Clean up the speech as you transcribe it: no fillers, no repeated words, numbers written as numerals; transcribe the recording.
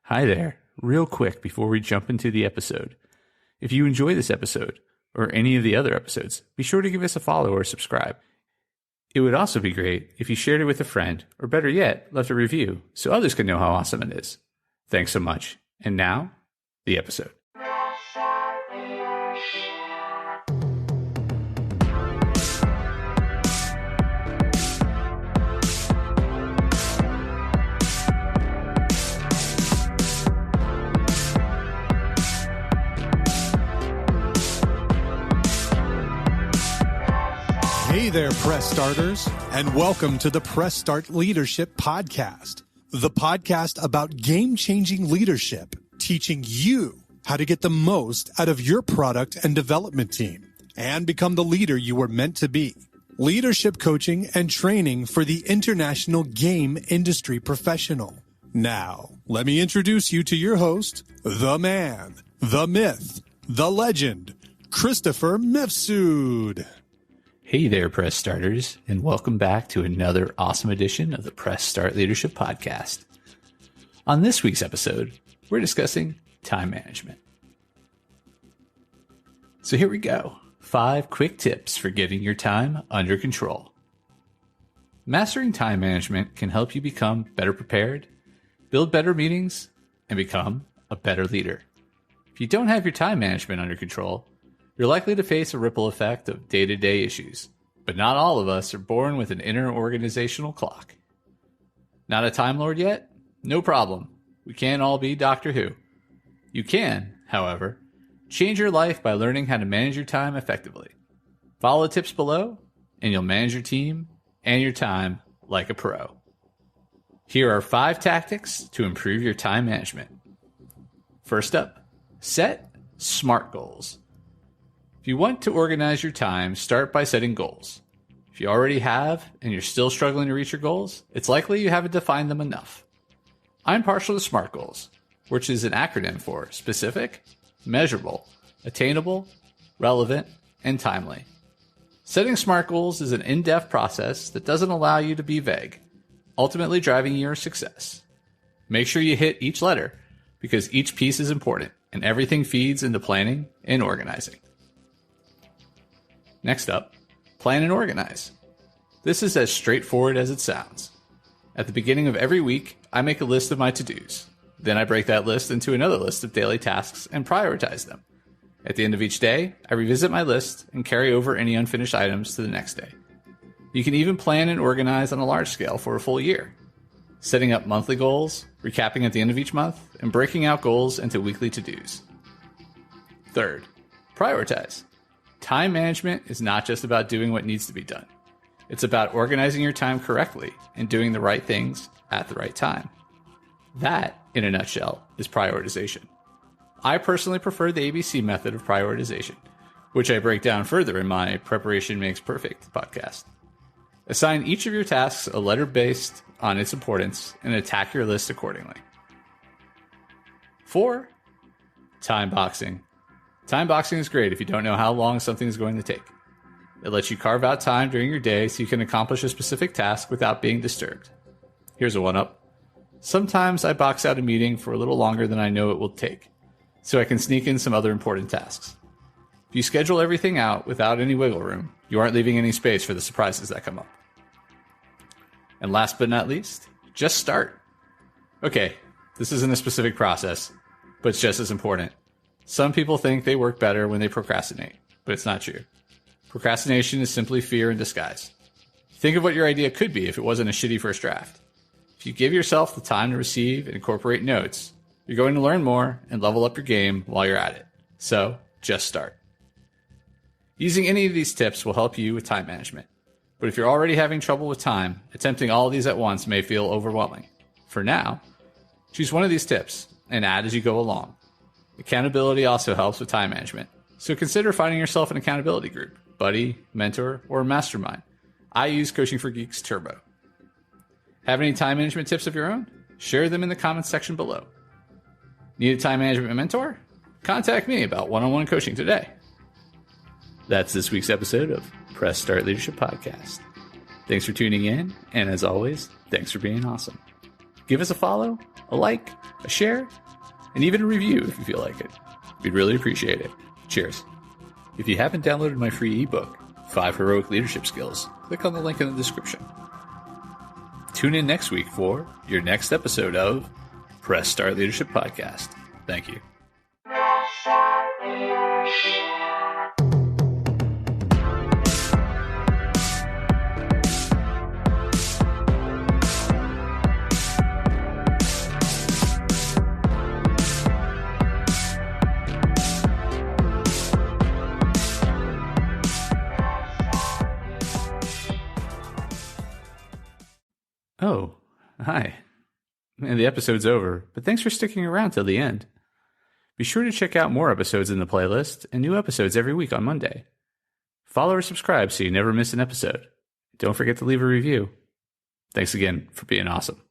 Hi there. Real quick before we jump into the episode. If you enjoy this episode, or any of the other episodes, be sure to give us a follow or subscribe. It would also be great if you shared it with a friend, or better yet, left a review so others can know how awesome it is. Thanks so much. And now, the episode. Hey there, Press Starters, and welcome to the Press Start Leadership Podcast, the podcast about game-changing leadership, teaching you how to get the most out of your product and development team and become the leader you were meant to be. Leadership coaching and training for the international game industry professional. Now, let me introduce you to your host, the man, the myth, the legend, Christopher Mifsud. Hey there, Press Starters, and welcome back to another awesome edition of the Press Start Leadership Podcast. On this week's episode, we're discussing time management. So here we go. 5 quick tips for getting your time under control. Mastering time management can help you become better prepared, build better meetings, and become a better leader. If you don't have your time management under control, you're likely to face a ripple effect of day-to-day issues, but not all of us are born with an inner organizational clock. Not a Time Lord yet? No problem. We can't all be Doctor Who. You can, however, change your life by learning how to manage your time effectively. Follow the tips below, and you'll manage your team and your time like a pro. Here are 5 tactics to improve your time management. First up, set SMART goals. If you want to organize your time, start by setting goals. If you already have and you're still struggling to reach your goals, it's likely you haven't defined them enough. I'm partial to SMART goals, which is an acronym for specific, measurable, attainable, relevant, and timely. Setting SMART goals is an in-depth process that doesn't allow you to be vague, ultimately driving your success. Make sure you hit each letter because each piece is important and everything feeds into planning and organizing. Next up, plan and organize. This is as straightforward as it sounds. At the beginning of every week, I make a list of my to-dos. Then I break that list into another list of daily tasks and prioritize them. At the end of each day, I revisit my list and carry over any unfinished items to the next day. You can even plan and organize on a large scale for a full year, setting up monthly goals, recapping at the end of each month, and breaking out goals into weekly to-dos. Third, prioritize. Time management is not just about doing what needs to be done. It's about organizing your time correctly and doing the right things at the right time. That, in a nutshell, is prioritization. I personally prefer the ABC method of prioritization, which I break down further in my Preparation Makes Perfect podcast. Assign each of your tasks a letter based on its importance and attack your list accordingly. 4. Time boxing. Time boxing is great if you don't know how long something is going to take. It lets you carve out time during your day so you can accomplish a specific task without being disturbed. Here's a one-up. Sometimes I box out a meeting for a little longer than I know it will take, so I can sneak in some other important tasks. If you schedule everything out without any wiggle room, you aren't leaving any space for the surprises that come up. And last but not least, just start. Okay, this isn't a specific process, but it's just as important. Some people think they work better when they procrastinate, but it's not true. Procrastination is simply fear in disguise. Think of what your idea could be if it wasn't a shitty first draft. If you give yourself the time to receive and incorporate notes, you're going to learn more and level up your game while you're at it. So, just start. Using any of these tips will help you with time management. But if you're already having trouble with time, attempting all of these at once may feel overwhelming. For now, choose one of these tips and add as you go along. Accountability also helps with time management, so consider finding yourself an accountability group, buddy, mentor, or mastermind. I use Coaching for Geeks Turbo. Have any time management tips of your own? Share them in the comments section below. Need a time management mentor? Contact me about one-on-one coaching today. That's this week's episode of Press Start Leadership Podcast. Thanks for tuning in, and as always, thanks for being awesome. Give us a follow, a like, a share, and even a review if you feel like it. We'd really appreciate it. Cheers. If you haven't downloaded my free ebook, 5 Heroic Leadership Skills, click on the link in the description. Tune in next week for your next episode of Press Start Leadership Podcast. Thank you. Oh, hi. Man, the episode's over, but thanks for sticking around till the end. Be sure to check out more episodes in the playlist and new episodes every week on Monday. Follow or subscribe so you never miss an episode. Don't forget to leave a review. Thanks again for being awesome.